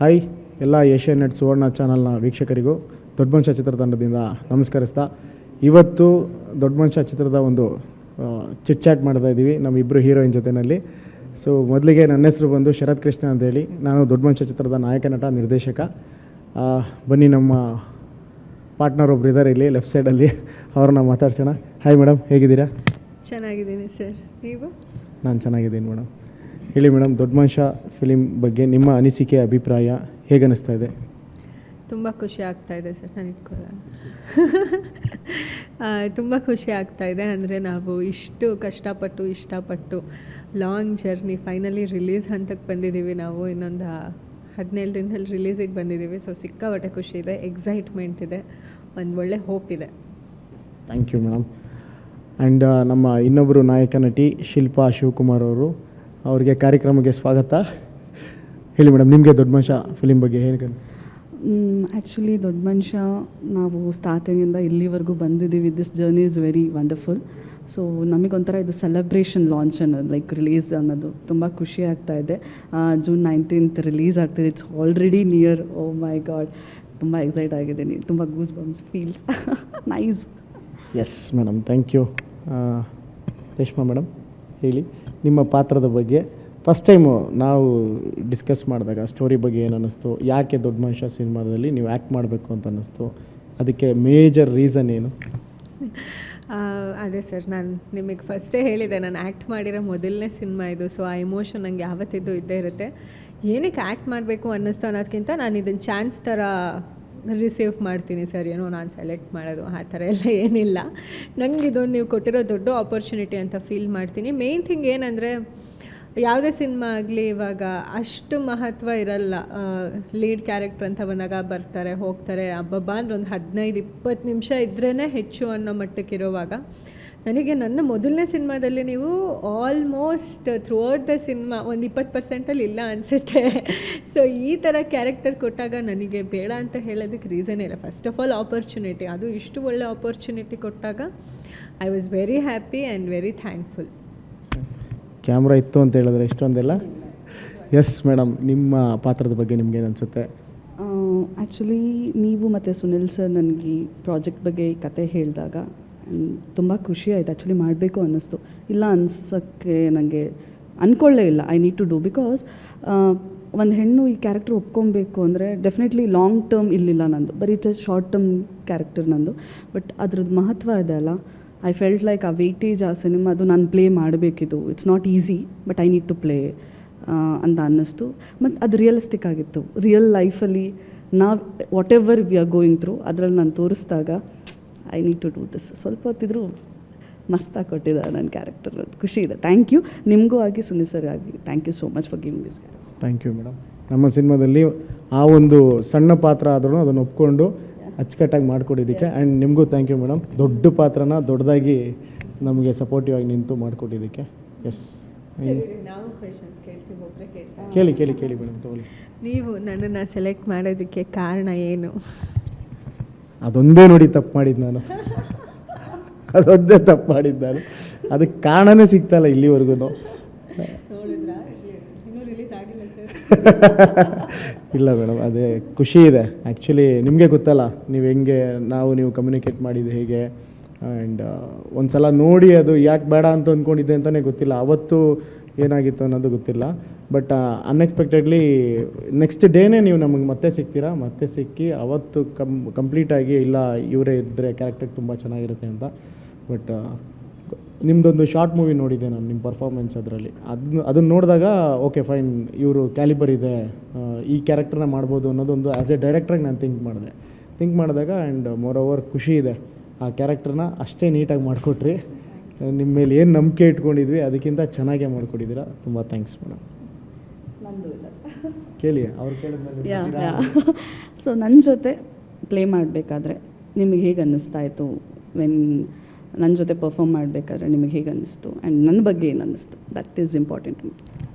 Hi ಎಲ್ಲ Asia net ಸುವರ್ಣ ಚಾನಲ್ನ ವೀಕ್ಷಕರಿಗೂ ದೊಡ್ಡ ಮನುಷ್ಯ ಚಿತ್ರತಂಡದಿಂದ ನಮಸ್ಕರಿಸ್ತಾ ಇವತ್ತು ದೊಡ್ಡ ಮನುಷ್ಯ ಚಿತ್ರದ ಒಂದು ಚಿಟ್ ಚಾಟ್ ಮಾಡ್ತಾ ಇದ್ದೀವಿ ನಮ್ಮ ಇಬ್ಬರು ಹೀರೋಯಿನ್ ಜೊತೆಯಲ್ಲಿ. ಸೊ ಮೊದಲಿಗೆ ನನ್ನ ಹೆಸರು ಬಂದು ಶರತ್ ಕೃಷ್ಣ ಅಂತೇಳಿ, ನಾನು ದೊಡ್ಡ ಮನುಷ್ಯ ಚಿತ್ರದ ನಾಯಕ ನಟ ನಿರ್ದೇಶಕ. ಬನ್ನಿ ನಮ್ಮ ಪಾರ್ಟ್ನರ್ ಒಬ್ರು ಇದ್ದಾರೆ ಇಲ್ಲಿ ಲೆಫ್ಟ್ ಸೈಡಲ್ಲಿ, ಅವ್ರನ್ನ ಮಾತಾಡ್ಸೋಣ. ಹಾಯ್ ಮೇಡಮ್, ಹೇಗಿದ್ದೀರಾ? ಚೆನ್ನಾಗಿದ್ದೀನಿ ಸರ್, ನೀವು? ನಾನು ಚೆನ್ನಾಗಿದ್ದೀನಿ ಮೇಡಮ್. ಹೇಳಿ ಮೇಡಮ್, ದೊಡ್ಡ ಮನುಷ್ಯ ಫಿಲಿಮ್ ಬಗ್ಗೆ ನಿಮ್ಮ ಅನಿಸಿಕೆ ಅಭಿಪ್ರಾಯ ಹೇಗೆ ಅನ್ನಿಸ್ತಾ ಇದೆ? ತುಂಬ ಖುಷಿ ಆಗ್ತಾ ಇದೆ ಸರ್, ನಾನು ಇಟ್ಕೊಳ್ಳೋಣ. ತುಂಬ ಖುಷಿ ಆಗ್ತಾ ಇದೆ. ಅಂದರೆ ನಾವು ಇಷ್ಟು ಕಷ್ಟಪಟ್ಟು ಇಷ್ಟಪಟ್ಟು ಲಾಂಗ್ ಜರ್ನಿ ಫೈನಲಿ ರಿಲೀಸ್ ಹಂತಕ್ಕೆ ಬಂದಿದ್ದೀವಿ. ನಾವು ಇನ್ನೊಂದು 17 ದಿನದಲ್ಲಿ ರಿಲೀಸಿಗೆ ಬಂದಿದ್ದೀವಿ. ಸೊ ಸಿಕ್ಕಾಪಟ್ಟೆ ಖುಷಿ ಇದೆ, ಎಕ್ಸೈಟ್ಮೆಂಟ್ ಇದೆ, ಒಂದು ಒಳ್ಳೆ ಹೋಪ್ ಇದೆ. Thank you madam. ಆ್ಯಂಡ್ ನಮ್ಮ ಇನ್ನೊಬ್ಬರು ನಾಯಕ ನಟಿ ಶಿಲ್ಪಾ ಶಿವಕುಮಾರ್ ಅವರು, ಅವರಿಗೆ ಕಾರ್ಯಕ್ರಮಕ್ಕೆ ಸ್ವಾಗತ. ಹೇಳಿ ಮೇಡಮ್, ನಿಮಗೆ ದೊಡ್ಡ ಮನುಷ್ಯ ಫಿಲಿಮ್ ಬಗ್ಗೆ ಹೇಗೆ? ಆ್ಯಕ್ಚುಲಿ ದೊಡ್ಡ ಮನುಷ್ಯ ನಾವು ಸ್ಟಾರ್ಟಿಂಗಿಂದ ಇಲ್ಲಿವರೆಗೂ ಬಂದಿದ್ದೀವಿ. This journey is very wonderful. So ನಮಗೊಂಥರ ಇದು ಸೆಲೆಬ್ರೇಷನ್ ಲಾಂಚ್ ಅನ್ನೋದು, ಲೈಕ್ ರಿಲೀಸ್ ಅನ್ನೋದು ತುಂಬ ಖುಷಿ ಆಗ್ತಾ ಇದೆ. June 19th ರಿಲೀಸ್ ಆಗ್ತಿದೆ. It's already near. Oh my god, ತುಂಬ ಎಕ್ಸೈಟ್ ಆಗಿದ್ದೀನಿ. ತುಂಬ goose bumps feels nice. Yes madam, thank you. Reshma madam, ಹೇಳಿ ನಿಮ್ಮ ಪಾತ್ರದ ಬಗ್ಗೆ. ಫಸ್ಟ್ ಟೈಮು ನಾವು ಡಿಸ್ಕಸ್ ಮಾಡಿದಾಗ ಸ್ಟೋರಿ ಬಗ್ಗೆ ಏನು ಅನ್ನಿಸ್ತು, ಯಾಕೆ ದೊಡ್ಡ ಮನುಷ್ಯ ಸಿನಿಮಾದಲ್ಲಿ ನೀವು ಆ್ಯಕ್ಟ್ ಮಾಡಬೇಕು ಅಂತ ಅನ್ನಿಸ್ತು, ಅದಕ್ಕೆ ಮೇಜರ್ ರೀಸನ್ ಏನು? ಅದೇ ಸರ್, ನಾನು ನಿಮಗೆ ಫಸ್ಟೇ ಹೇಳಿದೆ, ನಾನು ಆ್ಯಕ್ಟ್ ಮಾಡಿರೋ ಮೊದಲನೇ ಸಿನಿಮಾ ಇದು. ಸೊ ಆ ಎಮೋಷನ್ ನನಗೆ ಯಾವತ್ತಿದ್ದು ಇದ್ದೇ ಇರುತ್ತೆ. ಏನಕ್ಕೆ ಆ್ಯಕ್ಟ್ ಮಾಡಬೇಕು ಅನ್ನಿಸ್ತು ಅನ್ನೋದಕ್ಕಿಂತ ನಾನು ಇದನ್ನು ಚಾನ್ಸ್ ಥರ ರಿಸೀವ್ ಮಾಡ್ತೀನಿ ಸರ್. ಏನೋ ನಾನು ಸೆಲೆಕ್ಟ್ ಮಾಡೋದು ಆ ಥರ ಎಲ್ಲ ಏನಿಲ್ಲ. ನನಗೆ ಇದೊಂದು ನೀವು ಕೊಟ್ಟಿರೋ ದೊಡ್ಡ ಆಪರ್ಚುನಿಟಿ ಅಂತ ಫೀಲ್ ಮಾಡ್ತೀನಿ. ಮೇಯ್ನ್ ಥಿಂಗ್ ಏನಂದರೆ, ಯಾವುದೇ ಸಿನಿಮಾ ಆಗಲಿ ಇವಾಗ ಅಷ್ಟು ಮಹತ್ವ ಇರಲ್ಲ. ಲೀಡ್ ಕ್ಯಾರೆಕ್ಟರ್ ಅಂತ ಬಂದಾಗ ಬರ್ತಾರೆ ಹೋಗ್ತಾರೆ, ಹಬ್ಬಬ್ಬ ಅಂದ್ರೆ ಒಂದು 15-20 ನಿಮಿಷ ಇದ್ರೇ ಹೆಚ್ಚು ಅನ್ನೋ ಮಟ್ಟಕ್ಕಿರುವಾಗ, ನನಗೆ ನನ್ನ ಮೊದಲನೇ ಸಿನಿಮಾದಲ್ಲಿ ನೀವು almost through out the cinema ಒಂದು 20% ಇಲ್ಲ ಅನಿಸುತ್ತೆ. ಸೊ ಈ ಥರ ಕ್ಯಾರೆಕ್ಟರ್ ಕೊಟ್ಟಾಗ ನನಗೆ ಬೇಡ ಅಂತ ಹೇಳೋದಕ್ಕೆ ರೀಸನೇ ಇಲ್ಲ. ಫಸ್ಟ್ ಆಫ್ ಆಲ್ ಆಪರ್ಚುನಿಟಿ, ಅದು ಇಷ್ಟು ಒಳ್ಳೆ ಆಪರ್ಚುನಿಟಿ ಕೊಟ್ಟಾಗ I was very happy and very thankful. Camera ಇತ್ತು ಅಂತ ಹೇಳಿದ್ರೆ ಇಷ್ಟೊಂದೆಲ್ಲ. ಎಸ್ ಮೇಡಮ್, ನಿಮ್ಮ ಪಾತ್ರದ ಬಗ್ಗೆ ನಿಮ್ಗೇನು ಅನಿಸುತ್ತೆ? ಆ್ಯಕ್ಚುಲಿ ನೀವು ಮತ್ತು ಸುನಿಲ್ ಸರ್ ನನಗೆ ಈ ಪ್ರಾಜೆಕ್ಟ್ ಬಗ್ಗೆ ಈ ಕತೆ ಹೇಳಿದಾಗ ತುಂಬ ಖುಷಿ ಆಯಿತು. ಆ್ಯಕ್ಚುಲಿ ಮಾಡಬೇಕು ಅನ್ನಿಸ್ತು. ಇಲ್ಲ ಅನ್ಸೋಕ್ಕೆ ನನಗೆ ಅಂದ್ಕೊಳ್ಳೇ ಇಲ್ಲ. I need to do, because ಒಂದು ಹೆಣ್ಣು ಈ ಕ್ಯಾರೆಕ್ಟರ್ ಒಪ್ಕೊಬೇಕು ಅಂದರೆ ಡೆಫಿನೆಟ್ಲಿ ಲಾಂಗ್ ಟರ್ಮ್ ಇಲ್ಲಿಲ್ಲ ನಂದು, ಬರೀ ಜಸ್ಟ್ ಶಾರ್ಟ್ ಟರ್ಮ್ ಕ್ಯಾರೆಕ್ಟರ್ ನಂದು. ಬಟ್ ಅದ್ರದ್ದು ಮಹತ್ವ ಇದೆ ಅಲ್ಲ, ಐ ಫೆಲ್ಟ್ ಲೈಕ್ ಆ ವೆಯ್ಟೇಜ್ ಆ ಸಿನಿಮಾದು ನಾನು ಪ್ಲೇ ಮಾಡಬೇಕಿದು. It's not easy, but I need to play ಅಂತ ಅನ್ನಿಸ್ತು. ಬಟ್ ಅದು ರಿಯಲಿಸ್ಟಿಕ್ ಆಗಿತ್ತು. ರಿಯಲ್ ಲೈಫಲ್ಲಿ ನಾವು whatever we are going through ಅದರಲ್ಲಿ ನಾನು ತೋರಿಸಿದಾಗ I need to do this. ಸ್ವಲ್ಪ ಹೊತ್ತಿದ್ರು ಮಸ್ತಾಗಿ ಕೊಟ್ಟಿದ್ದಾರೆ ನನ್ನ ಕ್ಯಾರೆಕ್ಟರ್. ಖುಷಿ ಇದೆ. ಥ್ಯಾಂಕ್ ಯು ನಿಮಗೂ ಆಗಿ ಸುನಿಲ್ ಸರ್ ಆಗಿ. Thank you so much for giving this. Thank you madam. ನಮ್ಮ ಸಿನಿಮಾದಲ್ಲಿ ಆ ಒಂದು ಸಣ್ಣ ಪಾತ್ರ ಆದ್ರೂ ಅದನ್ನು ಒಪ್ಕೊಂಡು ಅಚ್ಚುಕಟ್ಟಾಗಿ ಮಾಡಿಕೊಟ್ಟಿದ್ದಕ್ಕೆ. ಆ್ಯಂಡ್ ನಿಮಗೂ ಥ್ಯಾಂಕ್ ಯು ಮೇಡಮ್, ದೊಡ್ಡ ಪಾತ್ರನ ದೊಡ್ಡದಾಗಿ ನಮಗೆ ಸಪೋರ್ಟಿವ್ ಆಗಿ ನಿಂತು ಮಾಡಿಕೊಟ್ಟಿದ್ದಕ್ಕೆ. ಎಸ್, ನಾವು ಕ್ವೆಶನ್ಸ್ ಕೇಳ್ತೀವಿ, ಒಬ್ಬರೇ ಕೇಳ್ತೀವಿ. ಕೇಳಿ ಕೇಳಿ ಕೇಳಿ ಮೇಡಮ್, ತಗೊಳ್ಳಿ. ನೀವು ನನ್ನನ್ನು ಸೆಲೆಕ್ಟ್ ಮಾಡೋದಕ್ಕೆ ಕಾರಣ ಏನು? ಅದೊಂದೇ ನೋಡಿ ತಪ್ಪು ಮಾಡಿದ್ದು ನಾನು, ಅದೊಂದೇ ತಪ್ಪು ಮಾಡಿದ್ದು ನಾನು. ಅದಕ್ಕೆ ಕಾರಣನೇ ಸಿಗ್ತಾಯಿಲ್ಲ ಇಲ್ಲಿವರೆಗೂ. ಇಲ್ಲ ಮೇಡಮ್, ಅದೇ ಖುಷಿ ಇದೆ. ಆ್ಯಕ್ಚುಲಿ ನಿಮಗೆ ಗೊತ್ತಲ್ಲ, ನೀವು ಹೆಂಗೆ ನೀವು ಕಮ್ಯುನಿಕೇಟ್ ಮಾಡಿದ್ದು ಹೇಗೆ. ಆ್ಯಂಡ್ ಒಂದು ಸಲ ನೋಡಿ ಅದು ಯಾಕೆ ಬೇಡ ಅಂತ ಅಂದ್ಕೊಂಡಿದ್ದೆ ಅಂತಲೇ ಗೊತ್ತಿಲ್ಲ. ಅವತ್ತು ಏನಾಗಿತ್ತು ಅನ್ನೋದು ಗೊತ್ತಿಲ್ಲ. ಬಟ್ ಅನ್ಎಕ್ಸ್ಪೆಕ್ಟೆಡ್ಲಿ ನೆಕ್ಸ್ಟ್ ಡೇನೇ ನೀವು ನಮಗೆ ಮತ್ತೆ ಸಿಗ್ತೀರಾ. ಮತ್ತೆ ಸಿಕ್ಕಿ ಅವತ್ತು ಕಂಪ್ಲೀಟಾಗಿ ಇಲ್ಲ ಇವರೇ ಇದ್ದರೆ ಕ್ಯಾರೆಕ್ಟರ್ ತುಂಬ ಚೆನ್ನಾಗಿರುತ್ತೆ ಅಂತ. ಬಟ್ ನಿಮ್ಮದೊಂದು ಶಾರ್ಟ್ ಮೂವಿ ನೋಡಿದ್ದೆ ನಾನು, ನಿಮ್ಮ ಪರ್ಫಾರ್ಮೆನ್ಸ್ ಅದರಲ್ಲಿ. ಅದನ್ನು ನೋಡಿದಾಗ ಓಕೆ ಫೈನ್, ಇವರು ಕ್ಯಾಲಿಬರ್ ಇದೆ, ಈ ಕ್ಯಾರೆಕ್ಟರ್ನ ಮಾಡ್ಬೋದು ಅನ್ನೋದೊಂದು ಆ್ಯಸ್ ಎ ಡೈರೆಕ್ಟ್ರಾಗಿ ನಾನು ಥಿಂಕ್ ಮಾಡಿದಾಗ. ಆ್ಯಂಡ್ ಮೋರ್ ಓವರ್ ಖುಷಿ ಇದೆ, ಆ ಕ್ಯಾರೆಕ್ಟರ್ನ ಅಷ್ಟೇ ನೀಟಾಗಿ ಮಾಡಿಕೊಟ್ರಿ. ನಿಮ್ಮ ಮೇಲೆ ಏನು ನಂಬಿಕೆ ಇಟ್ಕೊಂಡಿದ್ವಿ ಅದಕ್ಕಿಂತ ಚೆನ್ನಾಗೇ ಮಾಡಿಕೊಟ್ಟಿದ್ದೀರಾ. ತುಂಬ ಥ್ಯಾಂಕ್ಸ್ ಮೇಡಮ್. ಕೇಳಿ, ಅವ್ರು ಕೇಳಿದ್ಮೇಲೆ. ಸೊ ನನ್ನ ಜೊತೆ ಪ್ಲೇ ಮಾಡಬೇಕಾದ್ರೆ ನಿಮಗೆ ಹೇಗೆ ಅನ್ನಿಸ್ತಾ ಇತ್ತು? ನನ್ನ ಜೊತೆ ಪರ್ಫಾರ್ಮ್ ಮಾಡಬೇಕಾದ್ರೆ ನಿಮಗೆ ಹೇಗೆ ಅನ್ನಿಸ್ತು? ಆ್ಯಂಡ್ ನನ್ನ ಬಗ್ಗೆ ಏನು ಅನ್ನಿಸ್ತು? That is important.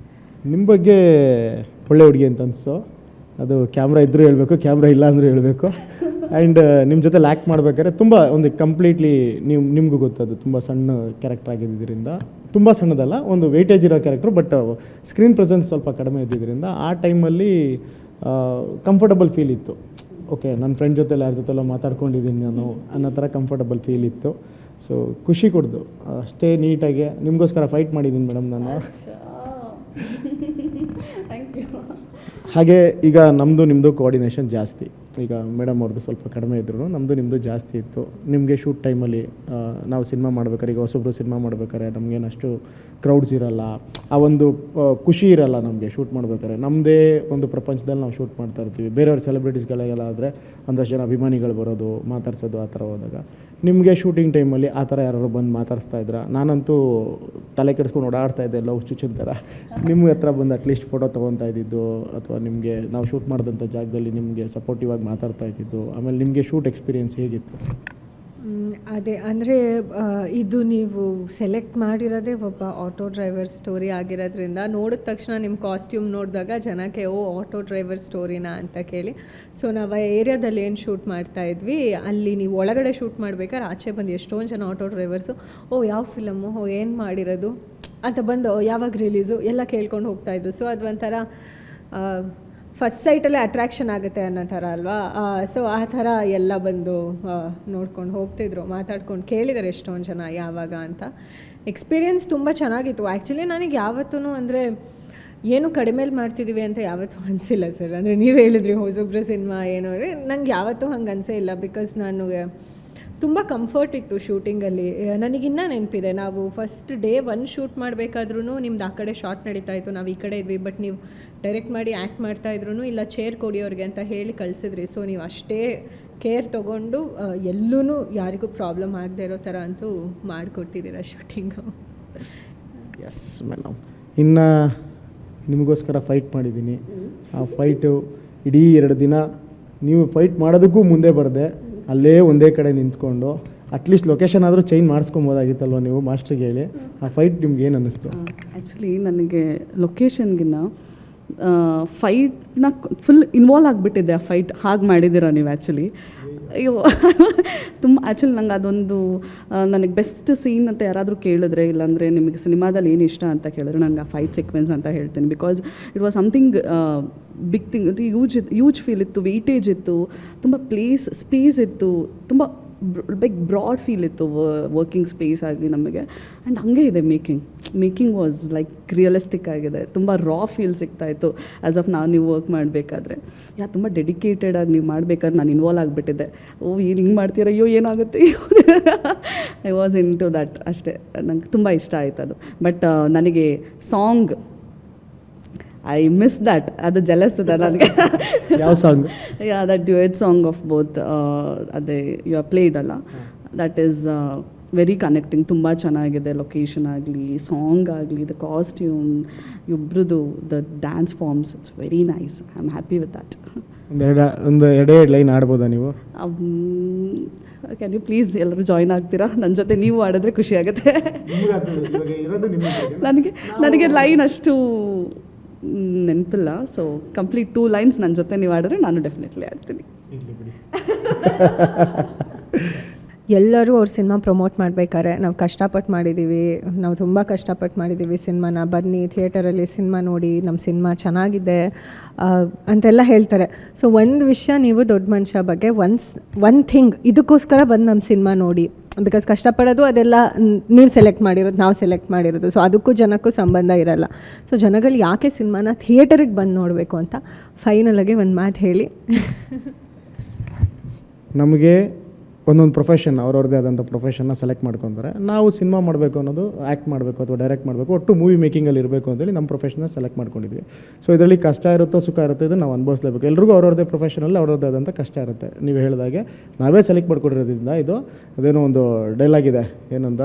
ನಿಮ್ಮ ಬಗ್ಗೆ ಒಳ್ಳೆ ಹುಡುಗಿ ಅಂತ ಅನಿಸ್ತು. ಅದು ಕ್ಯಾಮ್ರಾ ಇದ್ದರೂ ಹೇಳಬೇಕು, ಕ್ಯಾಮ್ರಾ ಇಲ್ಲ ಅಂದರೂ ಹೇಳಬೇಕು. ಆ್ಯಂಡ್ ನಿಮ್ಮ ಜೊತೆ ಲ್ಯಾಕ್ ಮಾಡಬೇಕಾದ್ರೆ ತುಂಬ ಒಂದು ಕಂಪ್ಲೀಟ್ಲಿ ನಿಮಗೂ ಗೊತ್ತದು ತುಂಬ ಸಣ್ಣ ಕ್ಯಾರೆಕ್ಟರ್ ಆಗಿದ್ದರಿಂದ, ತುಂಬ ಸಣ್ಣದಲ್ಲ, ಒಂದು ವೇಟೇಜ್ ಇರೋ ಕ್ಯಾರೆಕ್ಟ್ರು, ಬಟ್ ಸ್ಕ್ರೀನ್ ಪ್ರೆಸೆನ್ಸ್ ಸ್ವಲ್ಪ ಕಡಿಮೆ ಇದ್ದಿದ್ದರಿಂದ ಆ ಟೈಮಲ್ಲಿ ಕಂಫರ್ಟಬಲ್ ಫೀಲ್ ಇತ್ತು. ಓಕೆ, ನನ್ನ ಫ್ರೆಂಡ್ ಜೊತೆಲಿ ಯಾರ ಜೊತೆಲ್ಲ ಮಾತಾಡ್ಕೊಂಡಿದ್ದೀನಿ ನಾನು ಅನ್ನೋ ಥರ ಕಂಫರ್ಟಬಲ್ ಫೀಲ್ ಇತ್ತು. ಸೊ ಖುಷಿ ಕೊಡ್ದು ಅಷ್ಟೇ. ನೀಟಾಗಿ ನಿಮಗೋಸ್ಕರ ಫೈಟ್ ಮಾಡಿದ್ದೀನಿ ಮೇಡಮ್ ನಾನು. Thank you. ಹಾಗೆ ಈಗ ನಮ್ಮದು ನಿಮ್ಮದು ಕೋಆರ್ಡಿನೇಷನ್ ಜಾಸ್ತಿ. ಈಗ ಮೇಡಮ್ ಅವ್ರದ್ದು ಸ್ವಲ್ಪ ಕಡಿಮೆ ಇದ್ರು, ನಮ್ಮದು ನಿಮ್ಮದು ಜಾಸ್ತಿ ಇತ್ತು. ನಿಮಗೆ ಶೂಟ್ ಟೈಮಲ್ಲಿ ನಾವು ಸಿನಿಮಾ ಮಾಡ್ಬೇಕಾದ್ರೆ, ಈಗ ಹೊಸೊಬ್ಬರು ಸಿನಿಮಾ ಮಾಡ್ಬೇಕಾದ್ರೆ ನಮಗೇನಷ್ಟು ಕ್ರೌಡ್ಸ್ ಇರಲ್ಲ, ಆ ಒಂದು ಖುಷಿ ಇರಲ್ಲ ನಮಗೆ ಶೂಟ್ ಮಾಡ್ಬೇಕಾದ್ರೆ. ನಮ್ಮದೇ ಒಂದು ಪ್ರಪಂಚದಲ್ಲಿ ನಾವು ಶೂಟ್ ಮಾಡ್ತಾ ಇರ್ತೀವಿ. ಬೇರೆಯವ್ರ ಸೆಲೆಬ್ರಿಟೀಸ್ಗಳಿಗೆಲ್ಲ ಆದರೆ ಒಂದಷ್ಟು ಜನ ಅಭಿಮಾನಿಗಳು ಬರೋದು, ಮಾತಾಡ್ಸೋದು, ಆ ಥರ ಹೋದಾಗ ನಿಮಗೆ ಶೂಟಿಂಗ್ ಟೈಮಲ್ಲಿ ಆ ಥರ ಯಾರು ಬಂದು ಮಾತಾಡಿಸ್ತಾ ಇದ್ರ? ನಾನಂತೂ ತಲೆ ಕೆಡಿಸ್ಕೊಂಡು ಓಡಾಡ್ತಾ ಇದ್ದೆ ಲವ್ ಚುಚ್ಚಿನ ಥರ. ನಿಮ್ಮ ಹತ್ರ ಬಂದು ಅಟ್ಲೀಸ್ಟ್ ಫೋಟೋ ತೊಗೊತಾ ಇದ್ದಿದ್ದು, ಅಥವಾ ನಿಮಗೆ ನಾವು ಶೂಟ್ ಮಾಡಿದಂಥ ಜಾಗದಲ್ಲಿ ನಿಮಗೆ ಸಪೋರ್ಟಿವ್ ಆಗಿ ಮಾತಾಡ್ತಾ ಇದ್ದಿದ್ದು. ಆಮೇಲೆ ನಿಮಗೆ ಶೂಟ್ ಎಕ್ಸ್ಪೀರಿಯೆನ್ಸ್ ಹೇಗಿತ್ತು? ಅದೇ ಅಂದರೆ ಇದು ನೀವು ಸೆಲೆಕ್ಟ್ ಮಾಡಿರೋದೇ ಒಬ್ಬ ಆಟೋ ಡ್ರೈವರ್ ಸ್ಟೋರಿ ಆಗಿರೋದ್ರಿಂದ ನೋಡಿದ ತಕ್ಷಣ ನಿಮ್ಮ ಕಾಸ್ಟ್ಯೂಮ್ ನೋಡಿದಾಗ ಜನಕ್ಕೆ ಆಟೋ ಡ್ರೈವರ್ ಸ್ಟೋರಿನಾ ಅಂತ ಕೇಳಿ. ಸೊ ನಾವು ಆ ಏರಿಯಾದಲ್ಲಿ ಏನು ಶೂಟ್ ಮಾಡ್ತಾಯಿದ್ವಿ, ಅಲ್ಲಿ ನೀವು ಒಳಗಡೆ ಶೂಟ್ ಮಾಡ್ಬೇಕಾದ್ರೆ ಆಚೆ ಬಂದು ಎಷ್ಟೊಂದು ಜನ ಆಟೋ ಡ್ರೈವರ್ಸು ಯಾವ ಫಿಲಮು, ಏನು ಮಾಡಿರೋದು ಅಂತ ಬಂದು ಯಾವಾಗ ರಿಲೀಸು ಎಲ್ಲ ಕೇಳ್ಕೊಂಡು ಹೋಗ್ತಾಯಿದ್ರು. ಸೊ ಅದು ಒಂಥರ ಫಸ್ಟ್ ಸೈಟಲ್ಲೇ ಅಟ್ರ್ಯಾಕ್ಷನ್ ಆಗುತ್ತೆ ಅನ್ನೋ ಥರ ಅಲ್ವಾ. ಸೊ ಆ ಥರ ಎಲ್ಲ ಬಂದು ನೋಡ್ಕೊಂಡು ಹೋಗ್ತಿದ್ರು, ಮಾತಾಡ್ಕೊಂಡು ಕೇಳಿದ್ದಾರೆ ಎಷ್ಟೊಂದು ಜನ ಯಾವಾಗ ಅಂತ. ಎಕ್ಸ್ಪೀರಿಯೆನ್ಸ್ ತುಂಬ ಚೆನ್ನಾಗಿತ್ತು. ಆ್ಯಕ್ಚುಲಿ ನನಗೆ ಯಾವತ್ತೂ ಅಂದರೆ ಏನು ಕಡಿಮೆಲಿ ಮಾಡ್ತಿದ್ದೀವಿ ಅಂತ ಯಾವತ್ತೂ ಅನಿಸಿಲ್ಲ ಸರ್. ಅಂದರೆ ನೀವು ಹೇಳಿದ್ರಿ ಹೊಸೊಬ್ರು ಸಿನಿಮಾ ಏನು, ನಂಗೆ ಯಾವತ್ತೂ ಹಂಗೆ ಅನಿಸೇ ಇಲ್ಲ. ಬಿಕಾಸ್ ನನಗೆ ತುಂಬ ಕಂಫರ್ಟ್ ಇತ್ತು ಶೂಟಿಂಗಲ್ಲಿ. ನನಗಿನ್ನೂ ನೆನಪಿದೆ, ನಾವು ಫಸ್ಟ್ ಡೇ 1 ಶೂಟ್ ಮಾಡಬೇಕಾದ್ರೂ ನಿಮ್ದು ಆ ಕಡೆ ಶಾರ್ಟ್ ನಡೀತಾ ಇತ್ತು, ನಾವು ಈ ಕಡೆ ಇದ್ವಿ. ಬಟ್ ನೀವು ಡೈರೆಕ್ಟ್ ಮಾಡಿ ಆ್ಯಕ್ಟ್ ಮಾಡ್ತಾಯಿದ್ರು, ಇಲ್ಲ ಚೇರ್ ಕೊಡಿ ಅವ್ರಿಗೆ ಅಂತ ಹೇಳಿ ಕಳಿಸಿದ್ರಿ. ಸೊ ನೀವು ಅಷ್ಟೇ ಕೇರ್ ತೊಗೊಂಡು ಎಲ್ಲೂ ಯಾರಿಗೂ ಪ್ರಾಬ್ಲಮ್ ಆಗದೆ ಇರೋ ಥರ ಅಂತೂ ಮಾಡಿಕೊಟ್ಟಿದ್ದೀರ ಶೂಟಿಂಗು. Yes madam. ಇನ್ನು ನಿಮಗೋಸ್ಕರ ಫೈಟ್ ಮಾಡಿದ್ದೀನಿ. ಆ ಫೈಟು ಇಡೀ 2 ದಿನ ನೀವು ಫೈಟ್ ಮಾಡೋದಕ್ಕೂ ಮುಂದೆ ಬರದೆ ಅಲ್ಲೇ ಒಂದೇ ಕಡೆ ನಿಂತ್ಕೊಂಡು ಅಟ್ಲೀಸ್ಟ್ ಲೊಕೇಶನ್ ಆದರೂ ಚೇಂಜ್ ಮಾಡಿಸ್ಕೊಬೋದಾಗಿತ್ತಲ್ವ ನೀವು ಮಾಸ್ಟ್ರಿಗೆ ಹೇಳಿ. ಆ ಫೈಟ್ ನಿಮ್ಗೆ ಏನು ಅನ್ನಿಸ್ತು? ಆ್ಯಕ್ಚುಲಿ ನನಗೆ ಲೊಕೇಶನ್ಗಿನ್ನ ಫೈಟ್ನ ಫುಲ್ ಇನ್ವಾಲ್ವ್ ಆಗಿಬಿಟ್ಟಿದ್ದೆ. ಆ ಫೈಟ್ ಹಾಗೆ ಮಾಡಿದ್ದೀರಾ ನೀವು ಆ್ಯಕ್ಚುಲಿ. ಅಯ್ಯೋ ತುಂಬ ಆ್ಯಕ್ಚುಲಿ ನಂಗೆ ಅದೊಂದು ನನಗೆ ಬೆಸ್ಟ್ ಸೀನ್ ಅಂತ ಯಾರಾದರೂ ಕೇಳಿದ್ರೆ, ಇಲ್ಲಾಂದರೆ ನಿಮಗೆ ಸಿನಿಮಾದಲ್ಲಿ ಏನು ಇಷ್ಟ ಅಂತ ಕೇಳಿದ್ರೆ ನನಗೆ ಆ ಫೈಟ್ ಸೀಕ್ವೆನ್ಸ್ ಅಂತ ಹೇಳ್ತೀನಿ. Because it was something big thing. ಅದು ಯೂಜ್ ಫೀಲ್ ಇತ್ತು, ವೆಯ್ಟೇಜ್ ಇತ್ತು, ತುಂಬ ಸ್ಪೇಸ್ ಇತ್ತು, ತುಂಬ ಬ್ರಾಡ್ ಫೀಲ್ ಇತ್ತು ವರ್ಕಿಂಗ್ ಸ್ಪೇಸ್ ಆಗಲಿ ನಮಗೆ. ಆ್ಯಂಡ್ ಹಾಗೆ ಇದೆ ಮೇಕಿಂಗ್ ವಾಸ್ ಲೈಕ್ ರಿಯಲಿಸ್ಟಿಕ್ ಆಗಿದೆ. ತುಂಬ ರಾ ಫೀಲ್ ಸಿಗ್ತಾಯಿತ್ತು ಆ್ಯಸ್ ಆಫ್ ನೀವು ವರ್ಕ್ ಮಾಡಬೇಕಾದ್ರೆ. ತುಂಬ ಡೆಡಿಕೇಟೆಡ್ ಆಗಿ ನೀವು ಮಾಡಬೇಕಾದ್ರೆ ನಾನು ಇನ್ವಾಲ್ವ್ ಆಗಿಬಿಟ್ಟಿದ್ದೆ. ಏನು ಹಿಂಗೆ ಮಾಡ್ತೀರ, ಅಯ್ಯೋ ಏನಾಗುತ್ತೆ, I was into that ಅಷ್ಟೇ. ನಂಗೆ ತುಂಬ ಇಷ್ಟ ಆಯ್ತು ಅದು. ಬಟ್ ನನಗೆ ಸಾಂಗ್ ಐ ಮಿಸ್ ದ್ಯಾಟ್. ಅದು ಜೆಲಸ್ ಇದೆ ನನಗೆ. ಯಾವ song? That duet song of both, ಅದೇ ಯು ಆರ್ ಪ್ಲೇಡ್ ಅಲ್ಲ, ದಟ್ ಈಸ್ ವೆರಿ ಕನೆಕ್ಟಿಂಗ್. ತುಂಬ ಚೆನ್ನಾಗಿದೆ. ಲೊಕೇಶನ್ ಆಗಲಿ, ಸಾಂಗ್ ಆಗಲಿ, ದ ಕಾಸ್ಟ್ಯೂಮ್, ಇಬ್ರದ್ದು the dance forms, it's very nice. I am happy with that. ಒಂದು ಎರಡೇ ಲೈನ್ ಆಡ್ಬೋದಾ ನೀವು? ಕ್ಯಾನ್ ಯು ಪ್ಲೀಸ್ ಎಲ್ಲರೂ ಜಾಯ್ನ್ ಆಗ್ತೀರಾ? ನನ್ನ ಜೊತೆ ನೀವು ಆಡಿದ್ರೆ ಖುಷಿ ಆಗುತ್ತೆ. ನನಗೆ ಲೈನ್ ಅಷ್ಟು ನೆನಪಿಲ್ಲ. ಸೊ ಕಂಪ್ಲೀಟ್ 2 ಲೈನ್ಸ್ ನನ್ನ ಜೊತೆ ನೀವು ಆಡಿದ್ರೆ ನಾನು ಡೆಫಿನೆಟ್ಲಿ ಆಡ್ತೀನಿ. ಎಲ್ಲರೂ ಅವ್ರ ಸಿನಿಮಾ ಪ್ರಮೋಟ್ ಮಾಡಬೇಕಾದ್ರೆ ನಾವು ಕಷ್ಟಪಟ್ಟು ಮಾಡಿದ್ದೀವಿ, ನಾವು ತುಂಬ ಕಷ್ಟಪಟ್ಟು ಮಾಡಿದ್ದೀವಿ ಸಿನಿಮಾನ, ಬನ್ನಿ ಥಿಯೇಟರಲ್ಲಿ ಸಿನಿಮಾ ನೋಡಿ, ನಮ್ಮ ಸಿನಿಮಾ ಚೆನ್ನಾಗಿದೆ ಅಂತೆಲ್ಲ ಹೇಳ್ತಾರೆ. ಸೊ ಒಂದು ವಿಷಯ, ನೀವು ದೊಡ್ಡ ಮನುಷ್ಯ ಬಗ್ಗೆ ಒನ್ ಥಿಂಗ್, ಇದಕ್ಕೋಸ್ಕರ ಬಂದು ನಮ್ಮ ಸಿನಿಮಾ ನೋಡಿ. ಬಿಕಾಸ್ ಕಷ್ಟಪಡೋದು ಅದೆಲ್ಲ ನೀವು ಸೆಲೆಕ್ಟ್ ಮಾಡಿರೋದು, ನಾವು ಸೆಲೆಕ್ಟ್ ಮಾಡಿರೋದು. ಸೊ ಅದಕ್ಕೂ ಜನಕ್ಕೂ ಸಂಬಂಧ ಇರಲ್ಲ. ಸೊ ಜನಗಳು ಯಾಕೆ ಸಿನಿಮಾನ ಥಿಯೇಟರಿಗೆ ಬಂದು ನೋಡಬೇಕು ಅಂತ ಫೈನಲಾಗಿ ಒಂದು ಮಾತು ಹೇಳಿ. ನಮಗೆ ಒಂದೊಂದು ಪ್ರೊಫೆಷನ್, ಅವ್ರವ್ರದ್ದೇ ಆದಂಥ ಪ್ರೊಫೆಷನ್ನ ಸೆಲೆಕ್ಟ್ ಮಾಡ್ಕೊತಾರೆ. ನಾವು ಸಿನಿಮಾ ಮಾಡಬೇಕು ಅನ್ನೋದು, ಆ್ಯಕ್ಟ್ ಮಾಡಬೇಕು ಅಥವಾ ಡೈರೆಕ್ಟ್ ಮಾಡಬೇಕು, ಒಟ್ಟು ಮೂವಿ ಮೇಕಿಂಗಲ್ಲಿ ಇರಬೇಕು ಅಂತೇಳಿ ನಮ್ಮ ಪ್ರೊಫೆಷನ್ನ ಸೆಲೆಕ್ಟ್ ಮಾಡ್ಕೊಂಡಿದ್ವಿ. ಸೊ ಇದರಲ್ಲಿ ಕಷ್ಟ ಇರುತ್ತೋ ಸುಖ ಇರುತ್ತೋ ಇದನ್ನು ನಾವು ಅನುಭವಿಸಲೇಬೇಕು. ಎಲ್ರಿಗೂ ಅವ್ರವ್ರದ್ದೇ ಪ್ರೊಫೆಷನಲ್ಲಿ ಅವ್ರದ್ದೇ ಆದಂಥ ಕಷ್ಟ ಇರುತ್ತೆ. ನೀವು ಹೇಳಿದಾಗೆ ನಾವೇ ಸೆಲೆಕ್ಟ್ ಮಾಡ್ಕೊಂಡಿರೋದ್ರಿಂದ ಇದು ಅದೇನೋ ಒಂದು ಡೈಲಾಗ್ ಇದೆ, ಏನಂತ,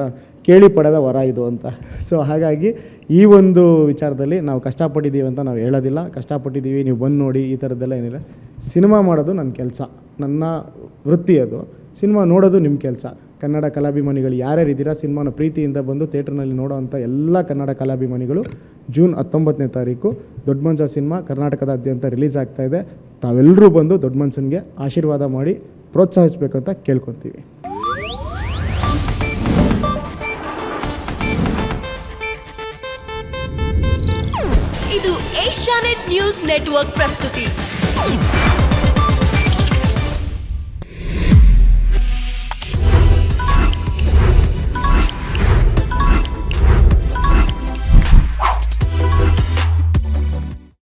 ಕೇಳಿ ಪಡೆದ ವರ ಇದು ಅಂತ. ಸೊ ಹಾಗಾಗಿ ಈ ಒಂದು ವಿಚಾರದಲ್ಲಿ ನಾವು ಕಷ್ಟಪಟ್ಟಿದ್ದೀವಿ ಅಂತ ನಾವು ಹೇಳೋದಿಲ್ಲ. ಕಷ್ಟಪಟ್ಟಿದ್ದೀವಿ, ನೀವು ಬಂದು ನೋಡಿ, ಈ ಥರದ್ದೆಲ್ಲ ಏನಿಲ್ಲ. ಸಿನಿಮಾ ಮಾಡೋದು ನನ್ನ ಕೆಲಸ, ನನ್ನ ವೃತ್ತಿ ಅದು. ಸಿನಿಮಾ ನೋಡೋದು ನಿಮ್ಮ ಕೆಲಸ. ಕನ್ನಡ ಕಲಾಭಿಮಾನಿಗಳು ಯಾರ್ಯಾರು ಇದ್ದೀರಾ, ಸಿನಿಮಾನ ಪ್ರೀತಿಯಿಂದ ಬಂದು ಥಿಯೇಟ್ರ್ನಲ್ಲಿ ನೋಡೋವಂಥ ಎಲ್ಲ ಕನ್ನಡ ಕಲಾಭಿಮಾನಿಗಳು ಜೂನ್ 19ನೇ ತಾರೀಕು ದೊಡ್ಡ ಮನುಷ್ಯ ಸಿನಿಮಾ ಕರ್ನಾಟಕದಾದ್ಯಂತ ರಿಲೀಸ್ ಆಗ್ತಾಯಿದೆ. ತಾವೆಲ್ಲರೂ ಬಂದು ದೊಡ್ಡ ಮನುಷ್ಯನಿಗೆ ಆಶೀರ್ವಾದ ಮಾಡಿ ಪ್ರೋತ್ಸಾಹಿಸಬೇಕಂತ ಕೇಳ್ಕೊತೀವಿ. ಇದು ಏಷ್ಯಾನೆಟ್ ನ್ಯೂಸ್ ನೆಟ್ವರ್ಕ್ ಪ್ರಸ್ತುತಿ. Podcast.